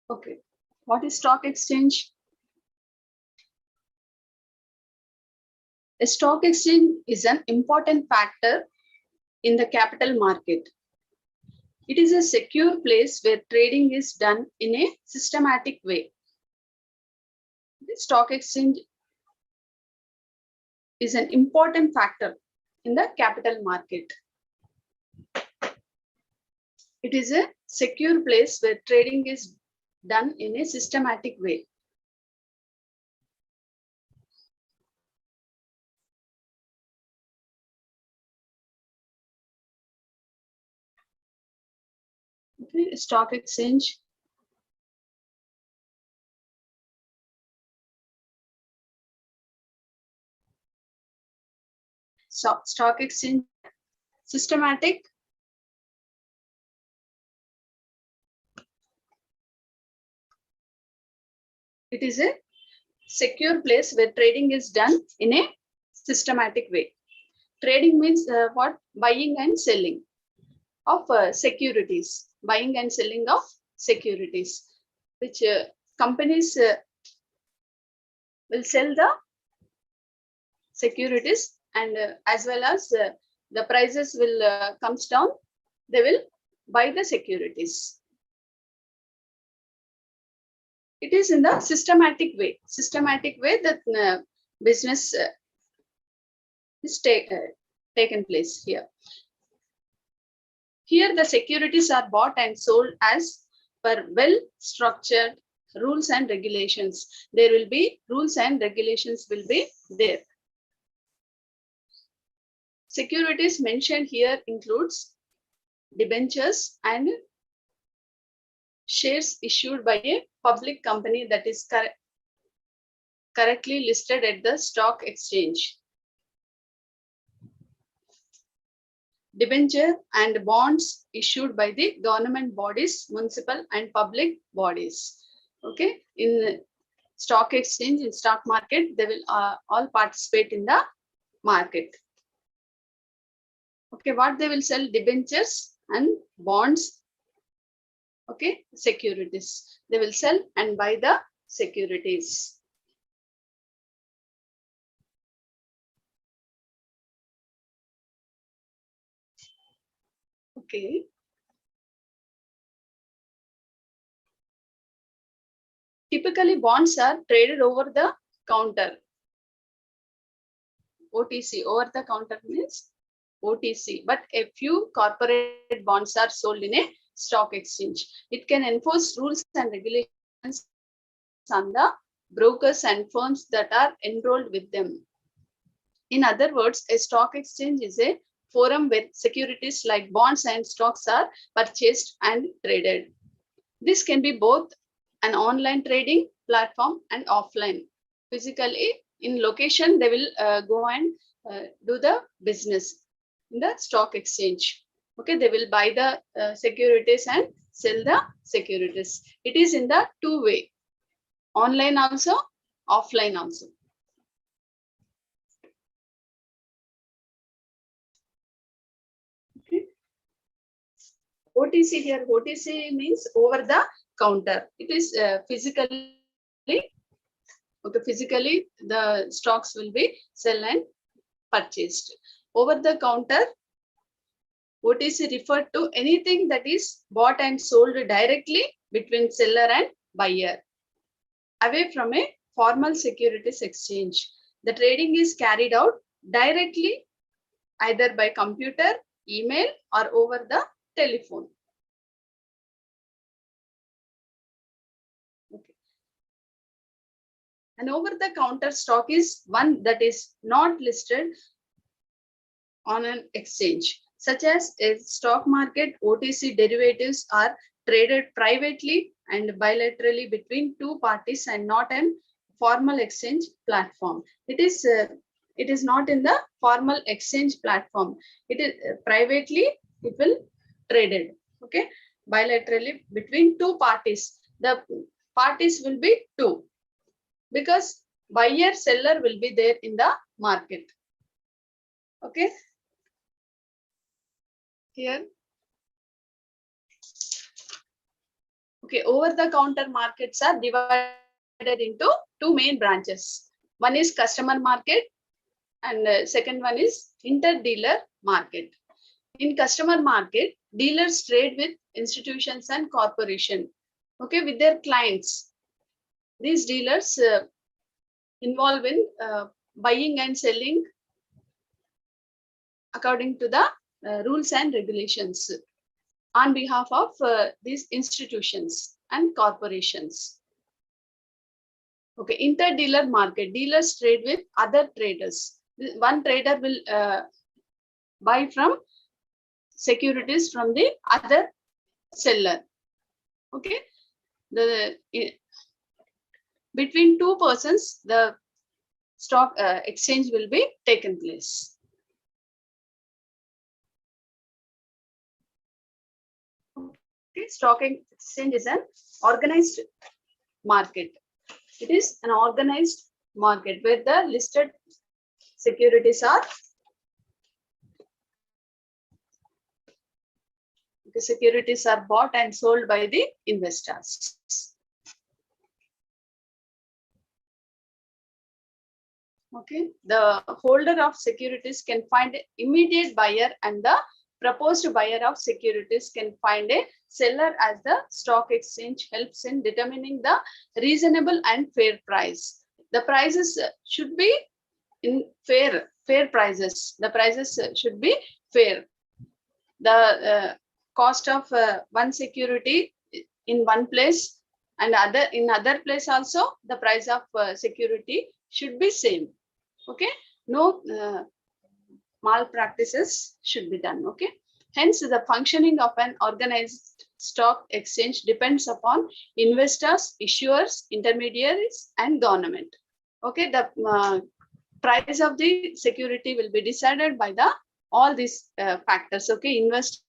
Okay. What is stock exchange? A stock exchange is an important factor in the capital market. It is a secure place where trading is done in a systematic way. The stock exchange is an important factor in the capital market. It is a secure place where trading is done in a systematic way. Okay, stock exchange. Stock exchange, systematic. It is a secure place where trading is done in a systematic way. Trading means what? Buying and selling of securities. Buying and selling of securities, which companies will sell the securities, and as well as the prices will comes down, they will buy the securities. It is in the systematic way that business is taken place here. Here the securities are bought and sold as per well-structured rules and regulations. There will be rules and regulations will be there. Securities mentioned here includes debentures and shares issued by a public company that is correctly listed at the stock exchange. Debenture and bonds issued by the government bodies, municipal and public bodies. Okay, in stock exchange, in stock market, they will all participate in the market. Okay, what they will sell? Debentures and bonds. Okay, securities. They will sell and buy the securities. Okay. Typically, bonds are traded over the counter. OTC, over the counter means OTC, but a few corporate bonds are sold in a stock exchange. It can enforce rules and regulations on the brokers and firms that are enrolled with them. In other words, a stock exchange is a forum where securities like bonds and stocks are purchased and traded. This can be both an online trading platform and offline. Physically, in location, they will go and do the business in the stock exchange. Okay, they will buy the securities and sell the securities. It is in the two-way, online also, offline also. OTC here, OTC means over the counter. It is physically, okay, physically the stocks will be sell and purchased. Over the counter, OTC referred to anything that is bought and sold directly between seller and buyer. Away from a formal securities exchange, the trading is carried out directly either by computer, email, or over the telephone. Okay. An over-the-counter stock is one that is not listed on an exchange, such as a stock market. OTC derivatives are traded privately and bilaterally between two parties and not an formal exchange platform. It is not in the formal exchange platform. It is privately, it will traded, okay, bilaterally between two parties. The parties will be two because buyer seller will be there in the market. Okay, here, Okay, over-the-counter markets are divided into two main branches. One is customer market and second one is inter-dealer market. In customer market, dealers trade with institutions and corporation, okay, with their clients. These dealers involve in buying and selling according to the rules and regulations on behalf of these institutions and corporations. Okay, inter-dealer market, dealers trade with other traders. One trader will buy from securities from the other seller. Okay, between two persons, the stock exchange will be taken place. Okay, stock exchange is an organized market. It is an organized market where the listed securities are bought and sold by the investors. Okay, the holder of securities can find an immediate buyer and the proposed buyer of securities can find a seller as the stock exchange helps in determining the reasonable and fair price. The prices should be in fair prices. The prices should be fair. The cost of one security in one place and in other place also, the price of security should be same. Okay, no malpractices should be done. Okay, hence the functioning of an organized stock exchange depends upon investors, issuers, intermediaries, and government. Okay, the price of the security will be decided by the all these factors. Okay, investors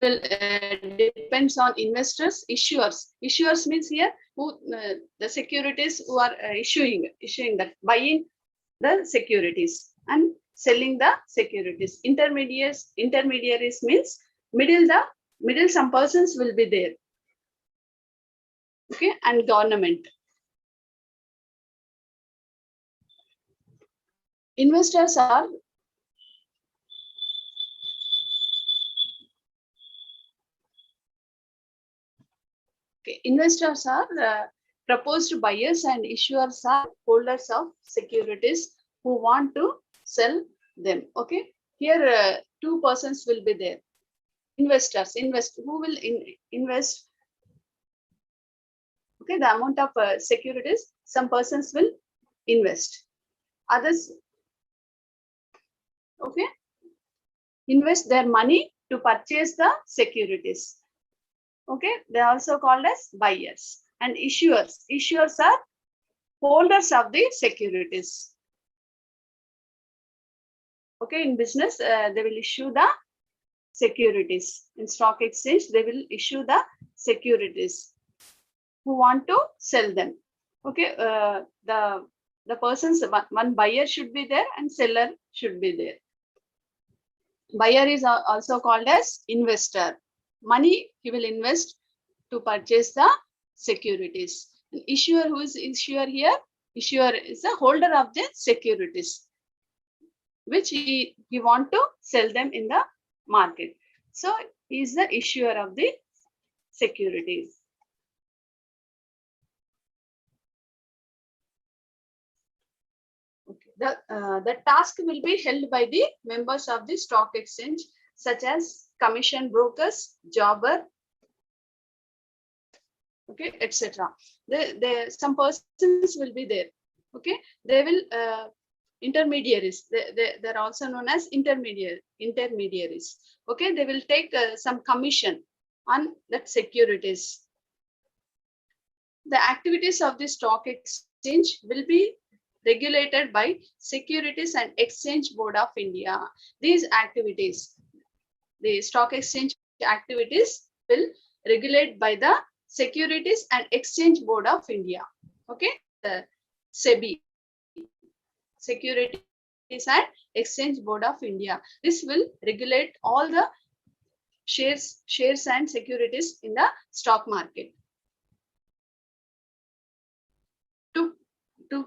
will depends on investors, issuers. Issuers means here who the securities who are issuing that, buying the securities and selling the securities. Intermediaries means middle some persons will be there. Okay, and government. Investors are proposed buyers and issuers are holders of securities who want to sell them. Okay, here two persons will be there. Investors who will invest. Okay, the amount of securities some persons will invest. Others, okay, invest their money to purchase the securities. Okay, they are also called as buyers. And issuers are holders of the securities. Okay, in business they will issue the securities. In stock exchange they will issue the securities who want to sell them. Okay, the persons, one buyer should be there and seller should be there. Buyer is also called as investor. Money he will invest to purchase the securities. An issuer, who is issuer here? Issuer is the holder of the securities, which he want to sell them in the market. So he is the issuer of the securities. Okay. The task will be held by the members of the stock exchange, such as commission brokers, jobber, okay, etc. Some persons will be there. Okay, they will intermediaries. They're also known as intermediaries. Okay, they will take some commission on that securities. The activities of the stock exchange will be regulated by Securities and Exchange Board of India. These activities, the stock exchange activities, will regulate by the Securities and Exchange Board of India. Okay, the SEBI, Securities and Exchange Board of India. This will regulate all the shares and securities in the stock market. To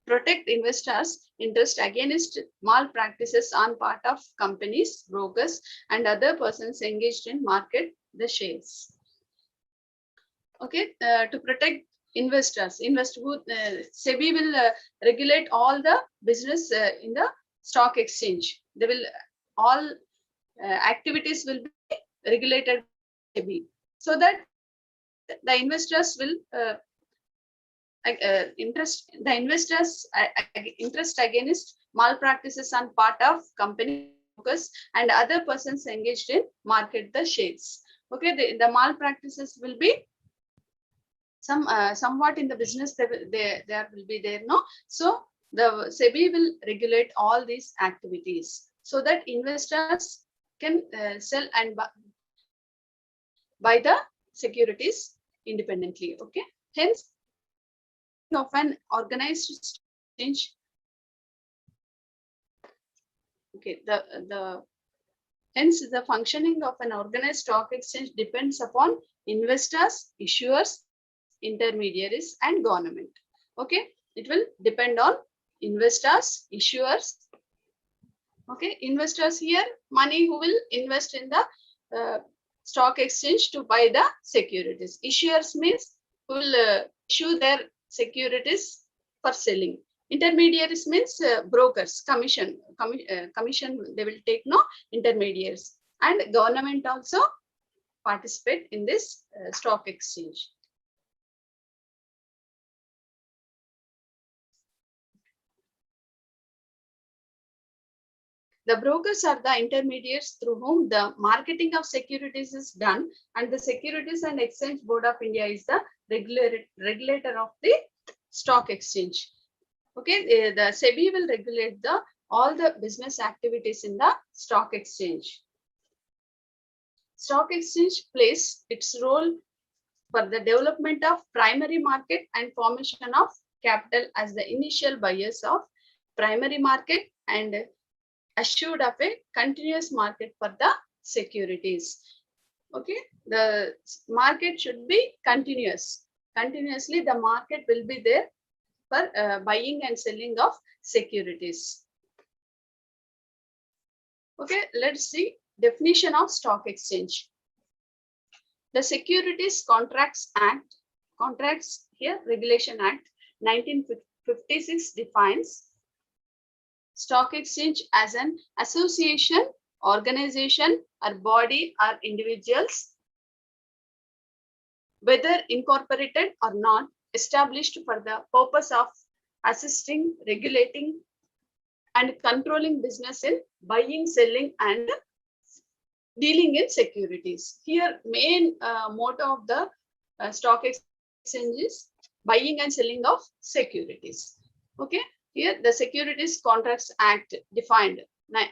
protect investors' interest against malpractices on part of companies, brokers, and other persons engaged in market the shares. Okay, to protect investors, SEBI will regulate all the business in the stock exchange. They will all activities will be regulated by SEBI, so that the investors will interest against malpractices on part of company brokers and other persons engaged in market the shares. Okay, the malpractices will be somewhat in the business there will be there, no? So the SEBI will regulate all these activities so that investors can sell and buy the securities independently. Okay, hence of an organized exchange. Okay, hence the functioning of an organized stock exchange depends upon investors, issuers, intermediaries, and government. Okay, it will depend on investors, issuers. Okay, investors here, money who will invest in the stock exchange to buy the securities. Issuers means who will issue their securities for selling. Intermediaries means brokers, commission they will take, no? Intermediaries, and government also participate in this stock exchange. The brokers are the intermediaries through whom the marketing of securities is done, and the Securities and Exchange Board of India is the regulator of the stock exchange. Okay, the SEBI will regulate all the business activities in the stock exchange. Stock exchange plays its role for the development of primary market and formation of capital as the initial buyers of primary market and assured of a continuous market for the securities. Okay, the market should be continuous. Continuously, the market will be there for buying and selling of securities. Okay, let's see definition of stock exchange. The Securities Contracts here Regulation Act 1956 defines stock exchange as an association, organization, or body or individuals, whether incorporated or not, established for the purpose of assisting, regulating, and controlling business in buying, selling, and dealing in securities. Here, main motto of the stock exchange is buying and selling of securities. Okay, here the Securities Contracts Act defined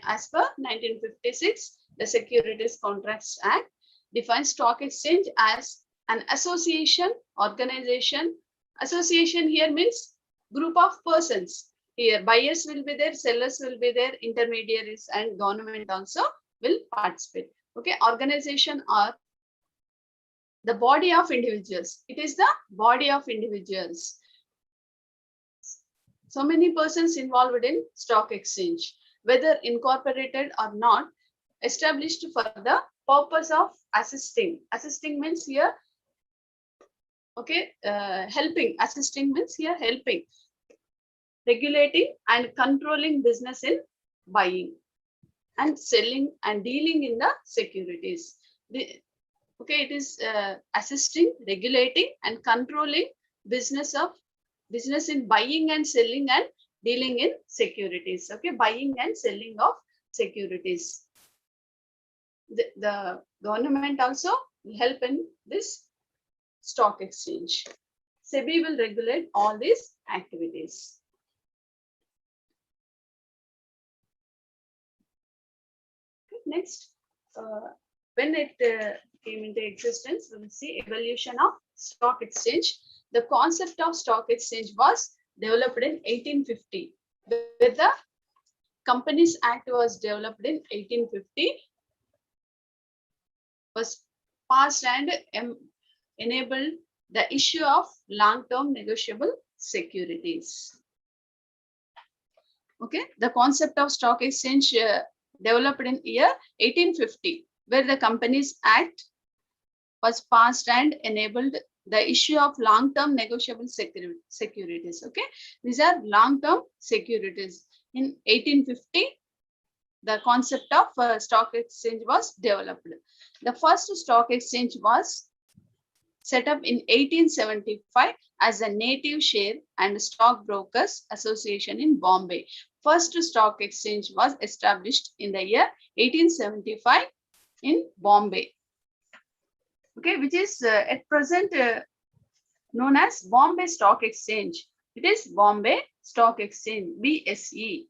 as per 1956. The Securities Contracts Act defines stock exchange as an association, organization. Association here means group of persons. Here buyers will be there, sellers will be there, intermediaries and government also will participate. Okay, organization or the body of individuals. It is the body of individuals. So many persons involved in stock exchange, whether incorporated or not, established for the purpose of assisting. Assisting means here, okay, helping. Assisting means here helping, regulating and controlling business in buying and selling and dealing in the securities. Okay, it is assisting, regulating, and controlling business in buying and selling and dealing in securities. Okay, buying and selling of securities. The government also will help in this stock exchange. SEBI will regulate all these activities. Okay, next, when it came into existence, we will see evolution of stock exchange. The concept of stock exchange was developed in 1850, where the Companies Act was developed in 1850. was passed and enabled the issue of long-term negotiable securities. Okay, the concept of stock exchange developed in year 1850, where the Companies Act was passed and enabled the issue of long-term negotiable securities. Okay, these are long-term securities. In 1850, the concept of stock exchange was developed. The first stock exchange was set up in 1875 as a Native Share and Stock Brokers Association in Bombay. First stock exchange was established in the year 1875 in Bombay. Okay, which is at present known as Bombay Stock Exchange. It is Bombay Stock Exchange, BSE.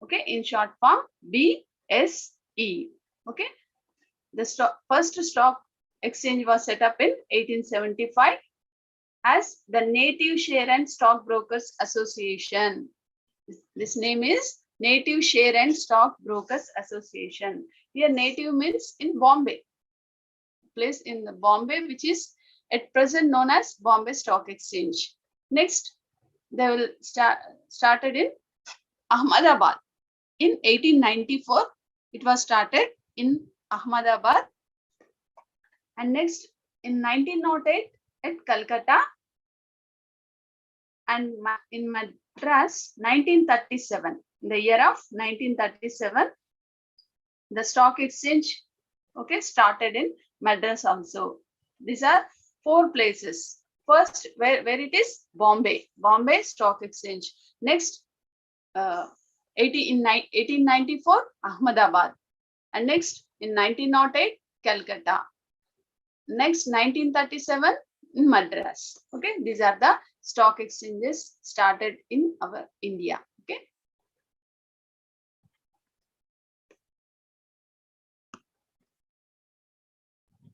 Okay, in short form, BSE. Okay, the first stock exchange was set up in 1875 as the Native Share and Stock Brokers Association. This name is Native Share and Stock Brokers Association. Here, native means in Bombay, place in the Bombay, which is at present known as Bombay Stock Exchange. Next, they will started in Ahmedabad. In 1894, it was started in Ahmedabad. And next, in 1908, at Calcutta. And in Madras, 1937. In the year of 1937, the stock exchange, okay, started in Madras also. These are 4 places. First, where it is Bombay Stock Exchange. Next, in 1894, Ahmedabad. And next, in 1908, Calcutta. Next, 1937, in Madras. Okay, these are the stock exchanges started in our India. Okay.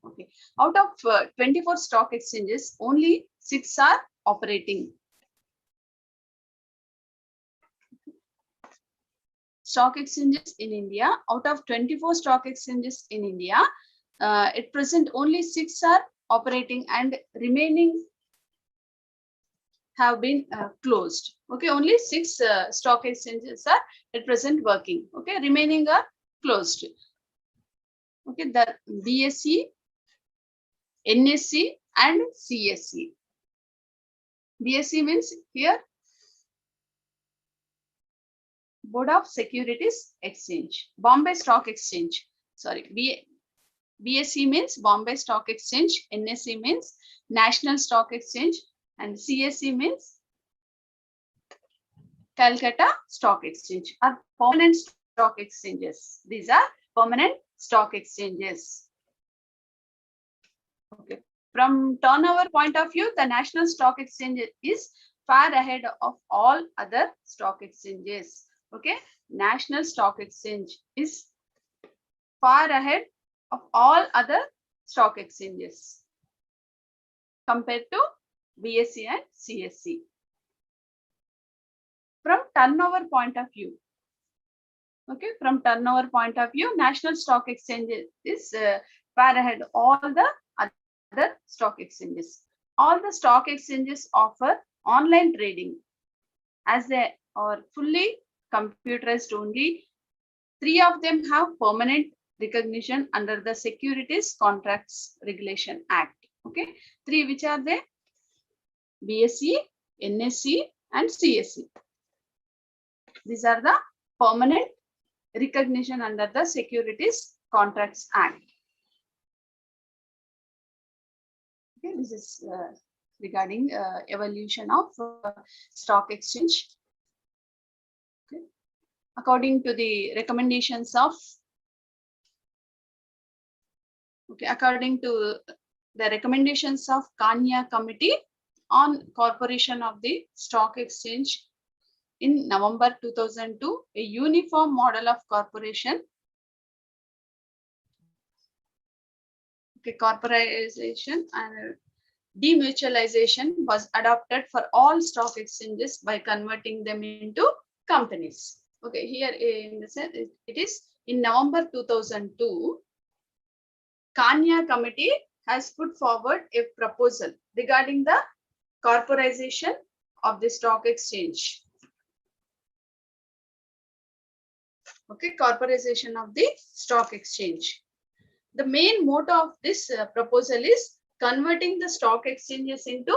Okay. Out of 24 stock exchanges, only 6 are operating. Stock exchanges in India, out of 24 stock exchanges in India, at present only 6 are operating and remaining have been closed. Okay, only 6 stock exchanges are at present working. Okay, remaining are closed. Okay, the BSE, NSE and CSE. BSE means here Board of Securities Exchange, Bombay Stock Exchange. Sorry, BSE means Bombay Stock Exchange, NSE means National Stock Exchange, and CSE means Calcutta Stock Exchange are permanent stock exchanges. These are permanent stock exchanges. Okay. From turnover point of view, the National Stock Exchange is far ahead of all other stock exchanges. Okay, National Stock Exchange is far ahead of all other stock exchanges compared to BSE and CSE. From turnover point of view, okay, from turnover point of view, National Stock Exchange is far ahead of all the other stock exchanges. All the stock exchanges offer online trading as they are fully computerized. Only 3 of them have permanent recognition under the Securities Contracts Regulation Act. Okay, 3 which are there? BSE, NSE and CSE. These are the permanent recognition under the Securities Contracts Act. Okay, this is regarding evolution of stock exchange. Okay. According to the recommendations of Kanya Committee on Corporation of the Stock Exchange in November 2002, a uniform model of corporation, corporatization and demutualization was adopted for all stock exchanges by converting them into companies. Okay, here in the sense it is in November 2002, Kanya committee has put forward a proposal regarding the corporatization of the stock exchange. Okay, corporatization of the stock exchange. The main motto of this proposal is converting the stock exchanges into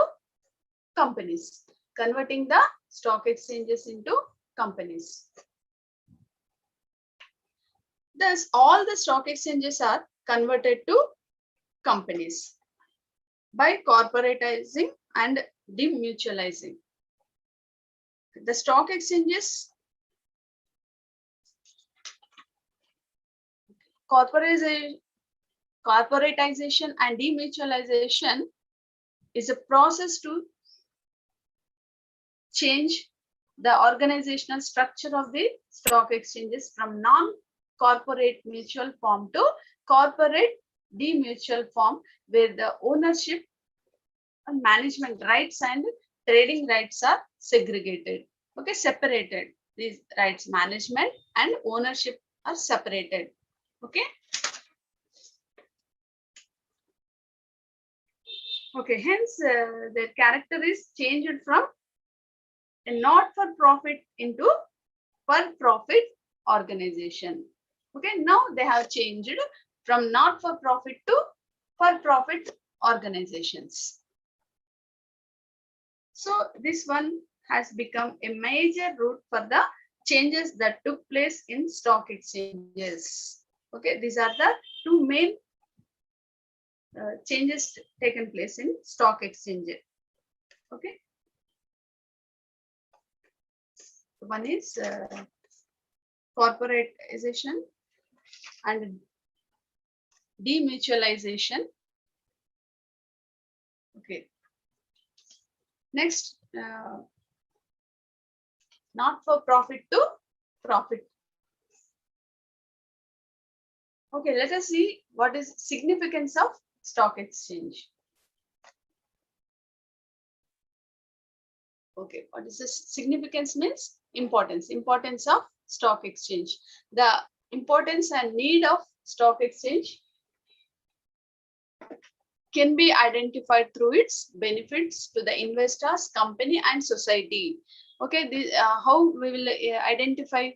companies. Converting the stock exchanges into companies. Thus, all the stock exchanges are converted to companies by corporatizing and demutualizing. The stock exchanges, corporatization and demutualization is a process to change the organizational structure of the stock exchanges from non-corporate mutual form to corporate demutual form, where the ownership and management rights and trading rights are segregated. Okay, separated. These rights, management and ownership, are separated. Okay. Okay, hence their character is changed from a not-for-profit into for-profit organization. Okay, now they have changed from not-for-profit to for-profit organizations. So this one has become a major route for the changes that took place in stock exchanges. Okay, these are the two main changes taken place in stock exchange. Okay, one is corporatization and demutualization. Okay, next, not for profit to profit. Okay, let us see what is significance of stock exchange. Okay, what is this significance means? Importance of stock exchange. The importance and need of stock exchange can be identified through its benefits to the investors, company and society. Okay, how we will identify,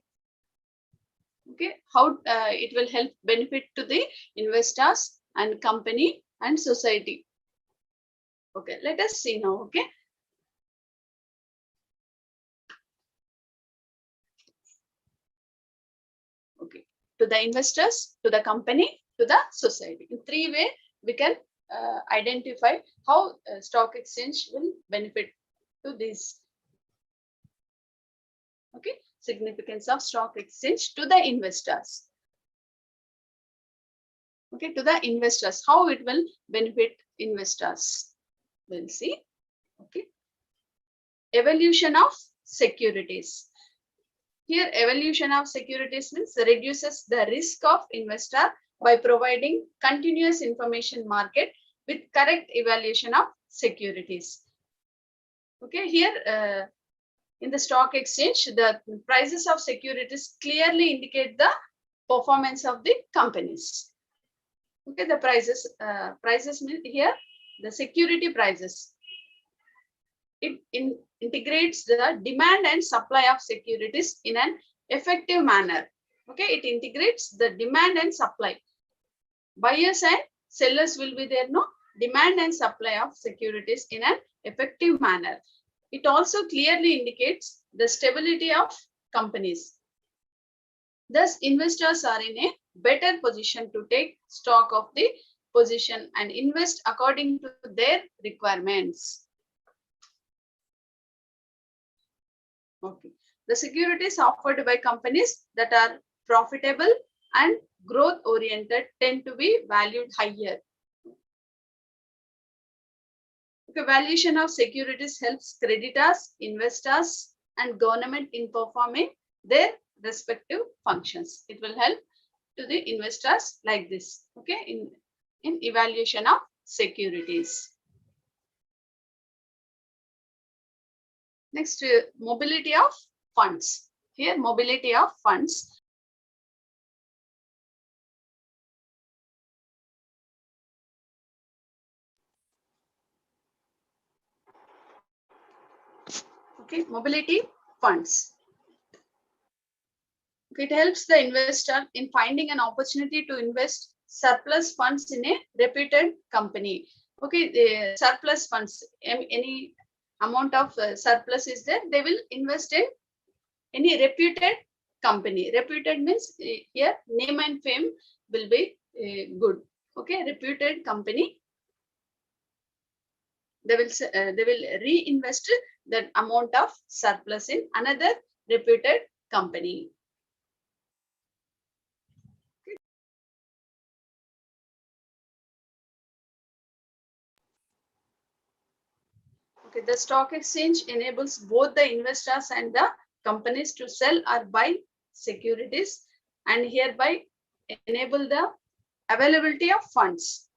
okay, how it will help benefit to the investors and company and society. Okay, let us see now. Okay, okay, to the investors, to the company, to the society. In three ways we can identify how stock exchange will benefit to this. Okay, significance of stock exchange to the investors. Okay, to the investors, how it will benefit investors. We'll see. Okay, evolution of securities. Here, evolution of securities means reduces the risk of investor by providing continuous information market with correct evaluation of securities. Okay, here in the stock exchange, the prices of securities clearly indicate the performance of the companies. Okay, the prices mean here the security prices. It integrates the demand and supply of securities in an effective manner. Okay, it integrates the demand and supply. Buyers and sellers will be there, no? Demand and supply of securities in an effective manner. It also clearly indicates the stability of companies. Thus, investors are in a better position to take stock of the position and invest according to their requirements. Okay. The securities offered by companies that are profitable and growth oriented tend to be valued higher. Okay, valuation of securities helps creditors, investors, and government in performing their respective functions. It will help to the investors like this. Okay, in evaluation of securities. Next, mobility of funds. Here, mobility of funds. Okay, mobility funds. Okay, it helps the investor in finding an opportunity to invest surplus funds in a reputed company. Okay, the surplus funds, any amount of surplus is there, they will invest in any reputed company. Reputed means here name and fame will be good. Okay, reputed company. They will reinvest that amount of surplus in another reputed company. Okay, the stock exchange enables both the investors and the companies to sell or buy securities and hereby enable the availability of funds.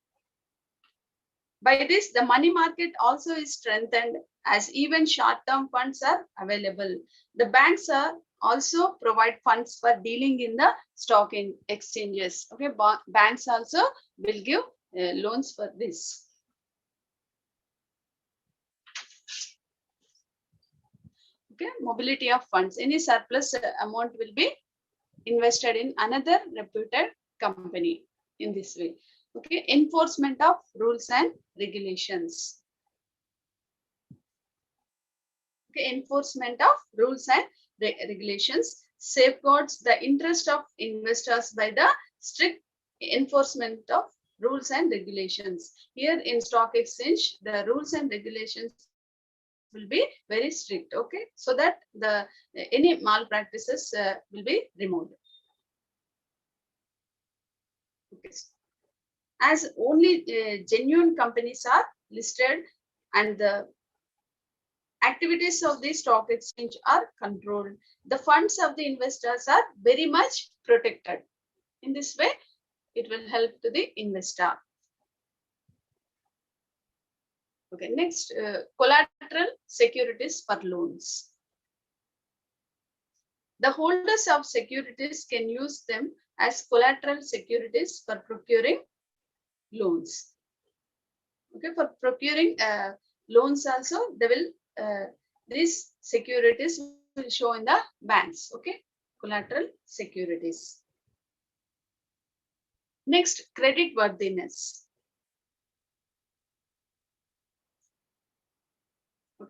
By this, the money market also is strengthened as even short-term funds are available. The banks are also provide funds for dealing in the stock exchanges. Okay, banks also will give loans for this. Okay, mobility of funds. Any surplus amount will be invested in another reputed company in this way. Okay, enforcement of rules and regulations. Okay, enforcement of rules and regulations safeguards the interest of investors by the strict enforcement of rules and regulations. Here in stock exchange, the rules and regulations will be very strict. Okay, so that the any malpractices will be removed. Okay, as only genuine companies are listed and the activities of the stock exchange are controlled, the funds of the investors are very much protected. In this way, it will help to the investor. Okay, next, collateral securities for loans. The holders of securities can use them as collateral securities for procuring loans. Okay, for procuring loans also, they will these securities will show in the banks. Okay, collateral securities. Next, credit worthiness.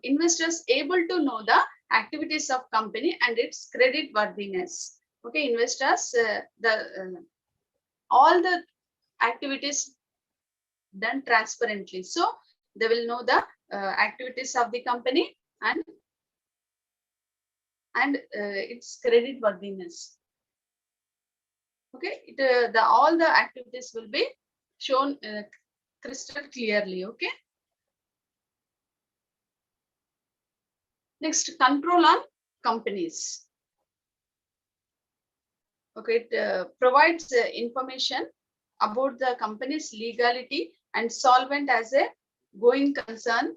Investors able to know the activities of company and its credit worthiness. Okay, investors all the activities done transparently, so they will know the activities of the company and its credit worthiness. Okay, all the activities will be shown crystal clearly. Okay. Next, control on companies. Okay, it provides information about the company's legality and solvent as a going concern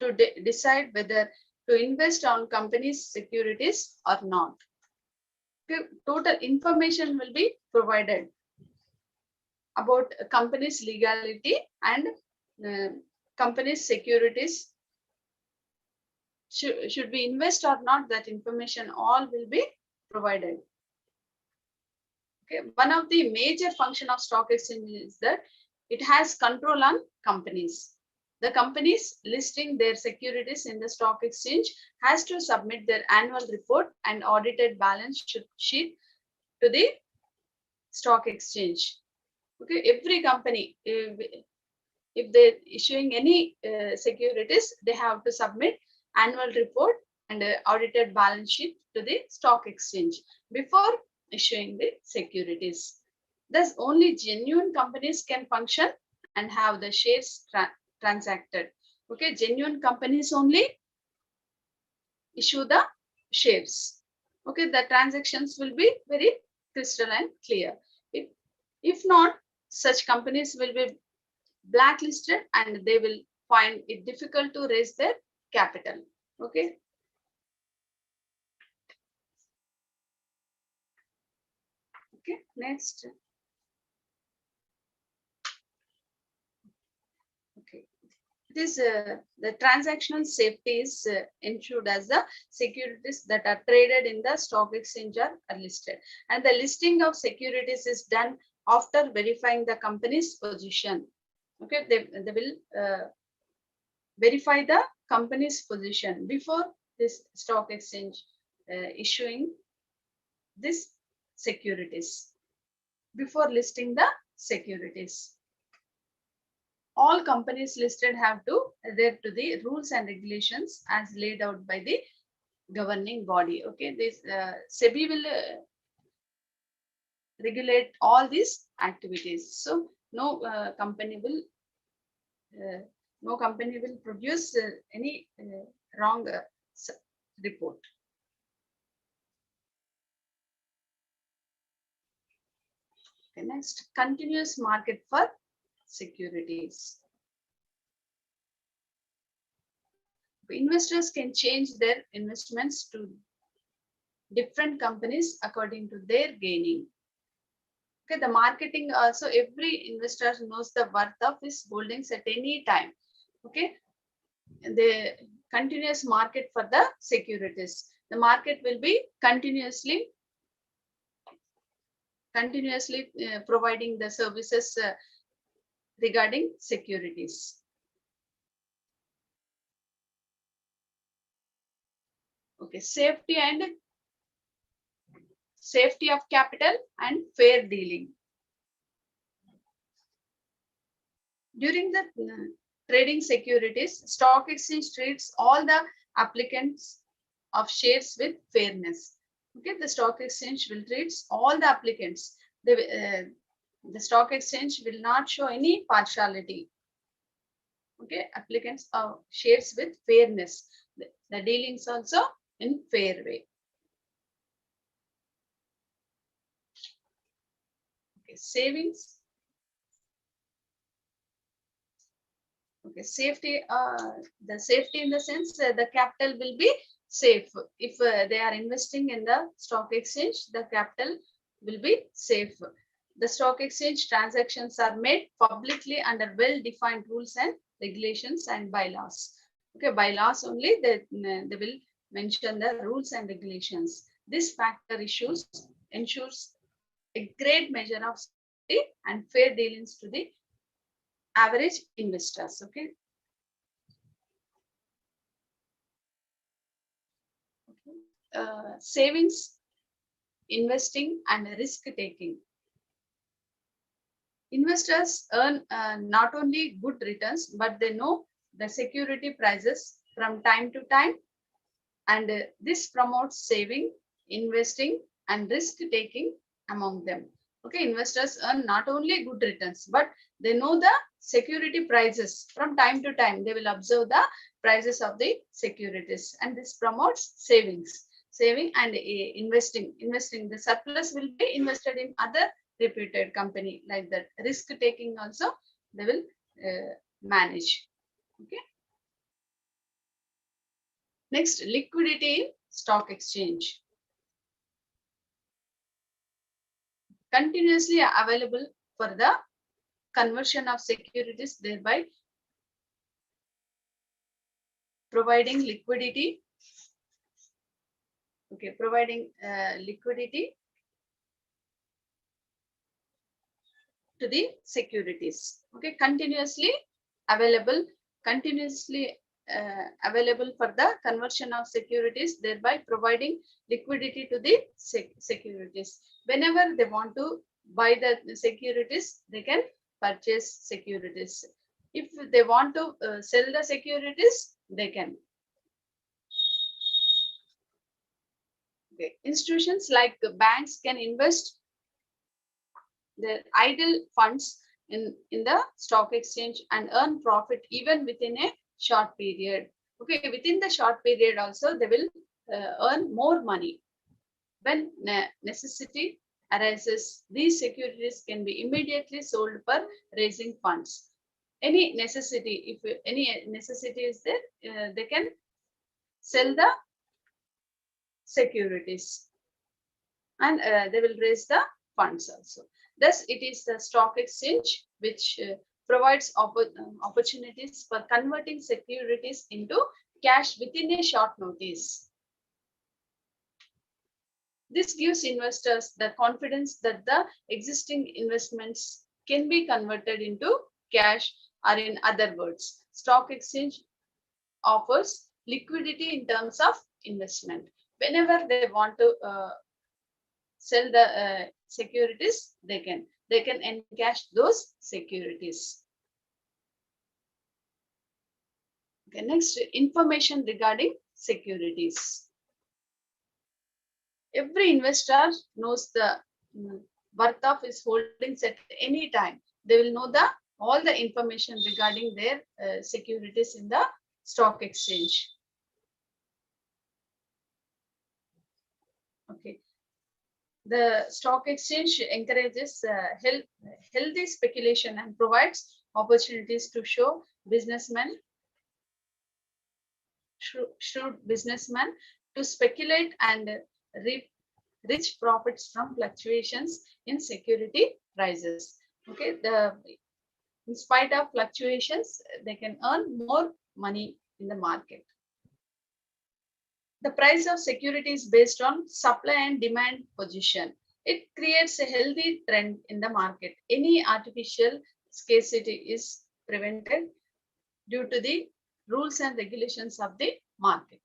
to decide whether to invest on company's securities or not. Okay, total information will be provided about a company's legality and company's securities. Should we invest or not, that information all will be provided. Okay, one of the major function of stock exchange is that it has control on companies. The companies listing their securities in the stock exchange has to submit their annual report and audited balance sheet to the stock exchange. Okay, every company, if they're issuing any securities, they have to submit annual report and audited balance sheet to the stock exchange before issuing the securities. Thus, only genuine companies can function and have the shares transacted. Okay, genuine companies only issue the shares. Okay, the transactions will be very crystal and clear. If not, such companies will be blacklisted and they will find it difficult to raise their capital. Okay. Okay, next. Okay. This the transactional safety is ensured as the securities that are traded in the stock exchange are listed, and the listing of securities is done after verifying the company's position. Okay, they will verify the company's position before this stock exchange issuing this securities, before listing the securities. All companies listed have to adhere to the rules and regulations as laid out by the governing body. Okay, this SEBI will regulate all these activities. So uh, no company will produce any wrong report. Okay, next, continuous market for securities. Investors can change their investments to different companies according to their gaining. Okay, the marketing also, every investor knows the worth of his holdings at any time. Okay, the continuous market for the securities. The market will be continuously providing the services regarding securities. Okay, safety of capital and fair dealing. During the trading securities, stock exchange treats all the applicants of shares with fairness. Okay, the stock exchange will treat all the applicants. The stock exchange will not show any partiality. Okay, applicants of shares with fairness. The dealings also in fair way. Okay, savings. Okay, safety. The safety in the sense the capital will be safe. If they are investing in the stock exchange, the capital will be safe. The stock exchange transactions are made publicly under well-defined rules and regulations and bylaws. Okay, bylaws only they will mention the rules and regulations. This factor ensures a great measure of safety and fair dealings to the average investors. Okay. Savings, investing, and risk taking. Investors earn not only good returns, but they know the security prices from time to time, and this promotes saving, investing, and risk taking among them. Okay, investors earn not only good returns, but they know the security prices from time to time. They will observe the prices of the securities, and this promotes saving and investing. The surplus will be invested in other reputed company, like that. Risk taking also they will manage. Okay. Next, liquidity in stock exchange. Continuously available for the conversion of securities, thereby providing liquidity. Okay, providing liquidity to the securities. Okay, continuously available for the conversion of securities, thereby providing liquidity to the securities. Whenever they want to buy the securities, they can purchase securities. If they want to sell the securities, they can. Okay. Institutions like banks can invest their idle funds in the stock exchange and earn profit even within a short period. Okay, within the short period also they will earn more money. When necessity arises, these securities can be immediately sold for raising funds. Any necessity, if any necessity is there, they can sell the securities and they will raise the funds also. Thus, it is the stock exchange which provides opportunities for converting securities into cash within a short notice. This gives investors the confidence that the existing investments can be converted into cash, or in other words, stock exchange offers liquidity in terms of investment. Whenever they want to sell the securities, they can encash those securities. Okay, next, information regarding securities. Every investor knows the worth of his holdings at any time. They will know all the information regarding their securities in the stock exchange. Okay. The stock exchange encourages healthy speculation and provides opportunities to show businessmen, shrewd businessmen, to speculate and reap rich profits from fluctuations in security prices. Okay, in spite of fluctuations, they can earn more money in the market. The price of security is based on supply and demand position. It creates a healthy trend in the market. Any artificial scarcity is prevented due to the rules and regulations of the market.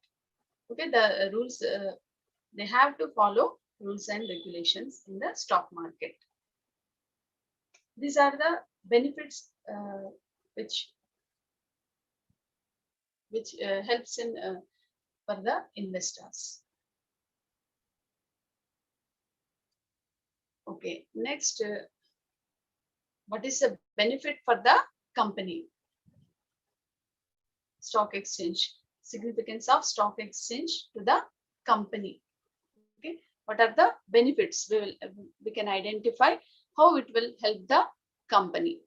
Okay, the rules, they have to follow rules and regulations in the stock market. These are the benefits which helps in for the investors. Okay, next, what is the benefit for the company? Stock exchange, significance of stock exchange to the company. Okay, what are the benefits? We can identify how it will help the company.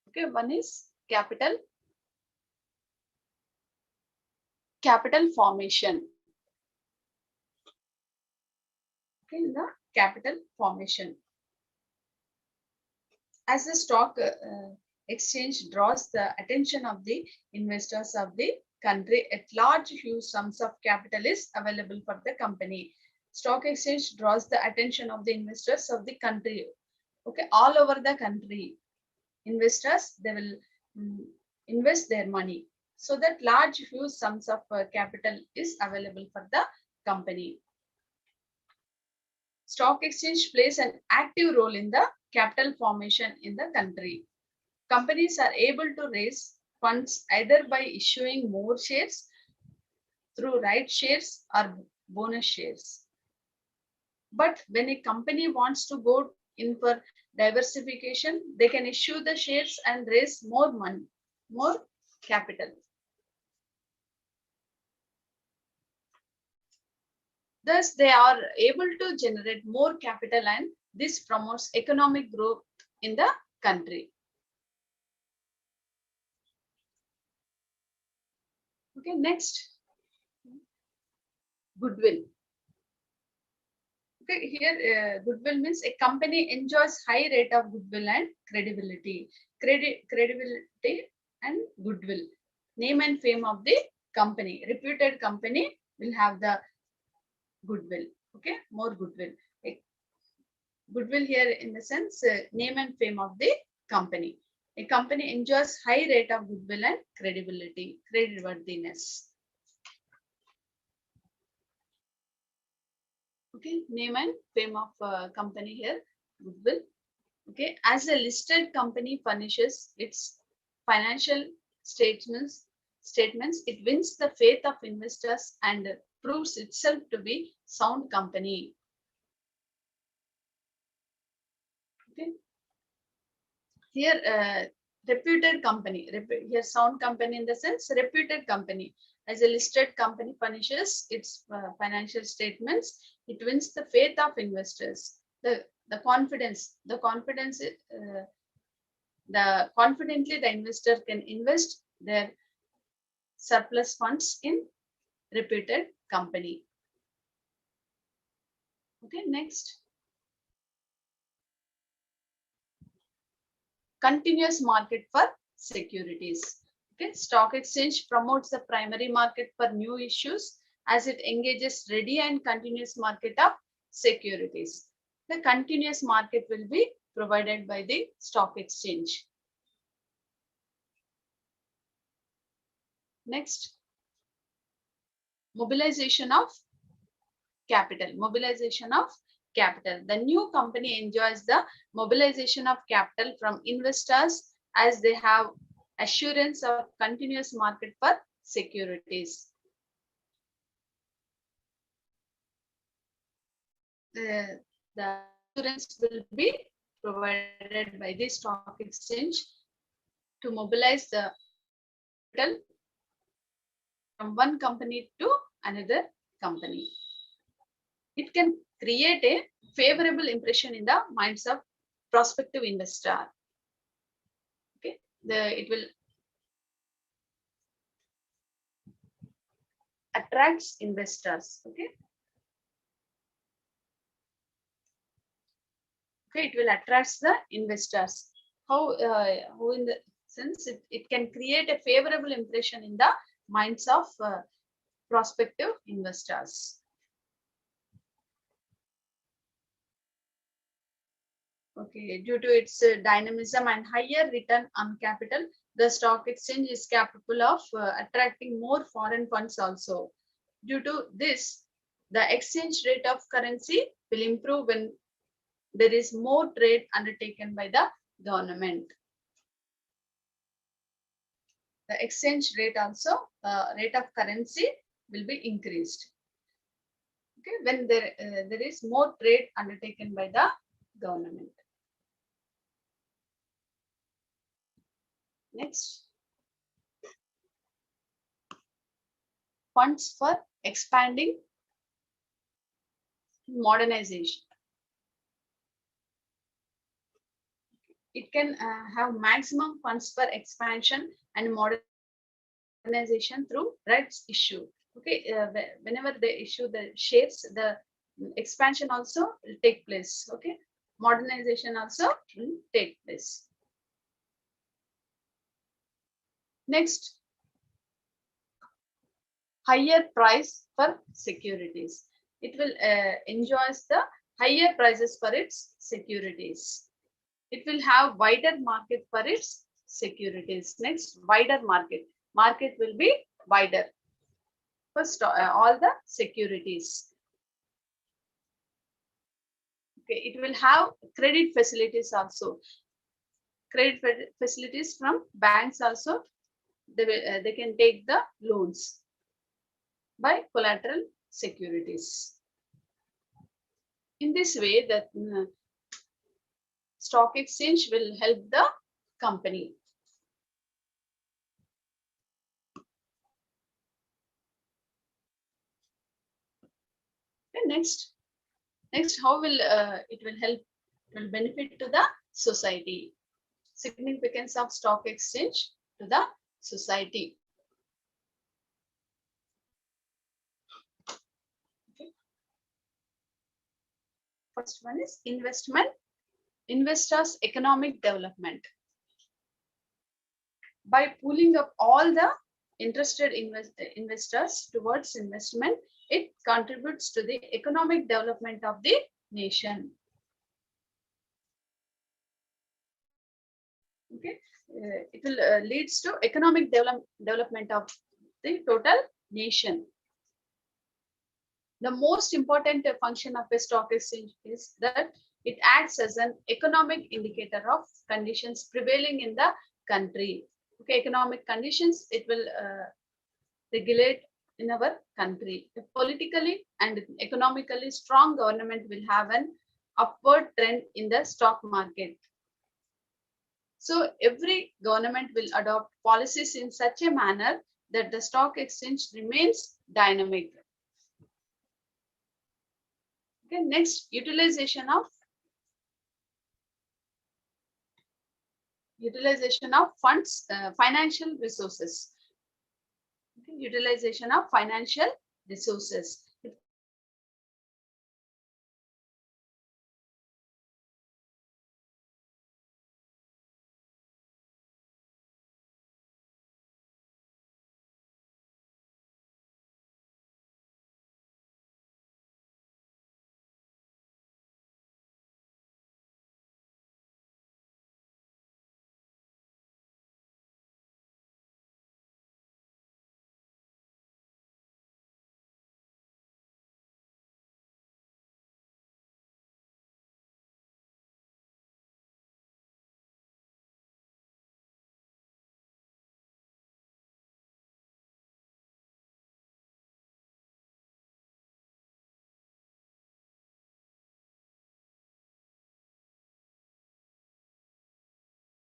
Okay, one is capital formation. Okay, the capital formation. As the stock exchange draws the attention of the investors of the country, at large huge sums of capital is available for the company. Stock exchange draws the attention of the investors of the country. Okay, all over the country, investors, they will invest their money, so that large huge sums of capital is available for the company. Stock exchange plays an active role in the capital formation in the country. Companies are able to raise funds either by issuing more shares through right shares or bonus shares. But when a company wants to go in for diversification, they can issue the shares and raise more money, more capital. Thus, they are able to generate more capital, and this promotes economic growth in the country. Okay, next, goodwill. Okay, here goodwill means a company enjoys high rate of goodwill and credibility. Credibility and goodwill. Name and fame of the company. Reputed company will have the goodwill. Okay, more goodwill. Goodwill here in the sense name and fame of the company. A company enjoys high rate of goodwill and credibility, creditworthiness. Okay, name and fame of company here, goodwill. Okay, as a listed company furnishes its financial statements, it wins the faith of investors and proves itself to be sound company. Okay, here reputed company, here sound company in the sense reputed company. As a listed company furnishes its financial statements, it wins the faith of investors. The confidently the investor can invest their surplus funds in reputed company. Okay, next, continuous market for securities. Okay, stock exchange promotes the primary market for new issues as it engages ready and continuous market of securities. The continuous market will be provided by the stock exchange. Next, mobilization of capital. Mobilization of capital. The new company enjoys the mobilization of capital from investors as they have assurance of continuous market for securities. The assurance will be provided by the stock exchange to mobilize the capital from one company to another company. It can create a favorable impression in the minds of prospective investor. Okay, it will attracts investors. Okay, it will attract the investors. How in the sense it can create a favorable impression in the minds of prospective investors. Okay, due to its dynamism and higher return on capital, the stock exchange is capable of attracting more foreign funds also. Due to this, the exchange rate of currency will improve when there is more trade undertaken by the government. The exchange rate also, rate of currency will be increased. Okay, when there is more trade undertaken by the government. Next, funds for expanding modernization. It can have maximum funds for expansion and modernization through rights issue. Okay, whenever they issue the shares, the expansion also will take place. Okay, modernization also will take place. Next, higher price for securities. It will enjoys the higher prices for its securities. It will have wider market for its securities. Next, wider market. Market will be wider. First, all the securities. Okay, it will have credit facilities also. Credit facilities from banks also. They can take the loans by collateral securities. In this way, the stock exchange will help the company. Okay, next, how will it will help? It will benefit to the society. Significance of stock exchange to the society. Okay. First one is investment. Investors' economic development. By pooling up all the interested investors towards investment, it contributes to the economic development of the nation. Okay, it will leads to economic development of the total nation. The most important function of a stock exchange is that it acts as an economic indicator of conditions prevailing in the country. Okay, economic conditions, it will regulate in our country. A politically and economically strong government will have an upward trend in the stock market. So every government will adopt policies in such a manner that the stock exchange remains dynamic. Okay, next, utilization of funds, financial resources. Okay, utilization of financial resources.